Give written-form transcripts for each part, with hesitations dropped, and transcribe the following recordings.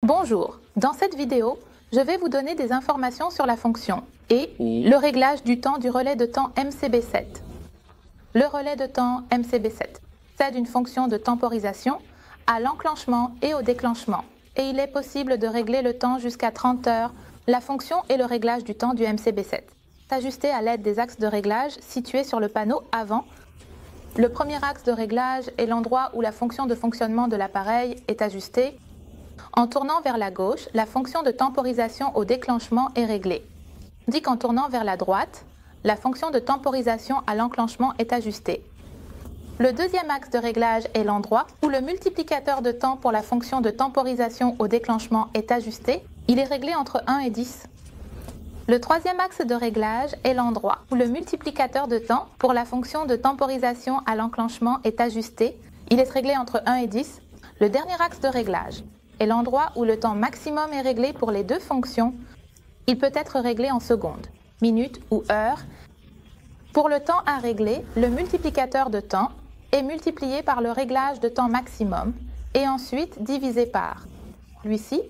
Bonjour, dans cette vidéo, je vais vous donner des informations sur la fonction et le réglage du temps du relais de temps MCB7. Le relais de temps MCB7 possède une fonction de temporisation à l'enclenchement et au déclenchement et il est possible de régler le temps jusqu'à 30 heures. La fonction et le réglage du temps du MCB7 est ajusté à l'aide des axes de réglage situés sur le panneau avant. Le premier axe de réglage est l'endroit où la fonction de fonctionnement de l'appareil est ajustée. En tournant vers la gauche, la fonction de temporisation au déclenchement est réglée. Tandis qu'en tournant vers la droite, la fonction de temporisation à l'enclenchement est ajustée. Le deuxième axe de réglage est l'endroit où le multiplicateur de temps pour la fonction de temporisation au déclenchement est ajusté. Il est réglé entre 1 et 10. Le troisième axe de réglage est l'endroit où le multiplicateur de temps pour la fonction de temporisation à l'enclenchement est ajusté. Il est réglé entre 1 et 10. Le dernier axe de réglage est l'endroit où le temps maximum est réglé pour les deux fonctions. Il peut être réglé en secondes, minutes ou heures. Pour le temps à régler, le multiplicateur de temps est multiplié par le réglage de temps maximum et ensuite divisé par celui-ci.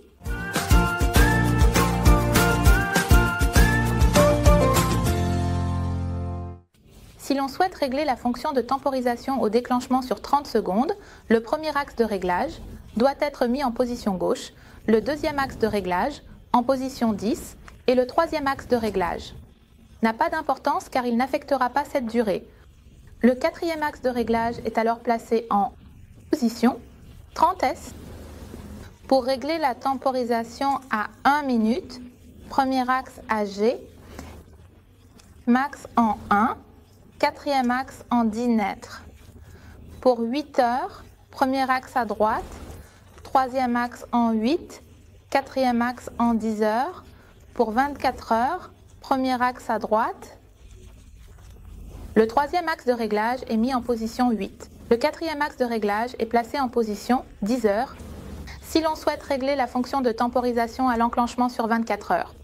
Si l'on souhaite régler la fonction de temporisation au déclenchement sur 30 secondes, le premier axe de réglage doit être mis en position gauche, le deuxième axe de réglage en position 10 et le troisième axe de réglage n'a pas d'importance car il n'affectera pas cette durée. Le quatrième axe de réglage est alors placé en position 30S. Pour régler la temporisation à 1 minute, premier axe à G, max en 1, quatrième axe en 10 mètres. Pour 8 heures, premier axe à droite, troisième axe en 8, quatrième axe en 10 heures. Pour 24 heures, premier axe à droite. Le troisième axe de réglage est mis en position 8. Le quatrième axe de réglage est placé en position 10 heures. Si l'on souhaite régler la fonction de temporisation à l'enclenchement sur 24 heures,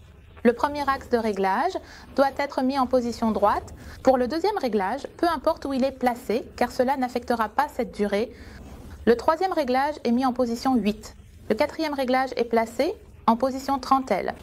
le premier axe de réglage doit être mis en position droite. Pour le deuxième réglage, peu importe où il est placé, car cela n'affectera pas cette durée. Le troisième réglage est mis en position 8. Le quatrième réglage est placé en position 30L.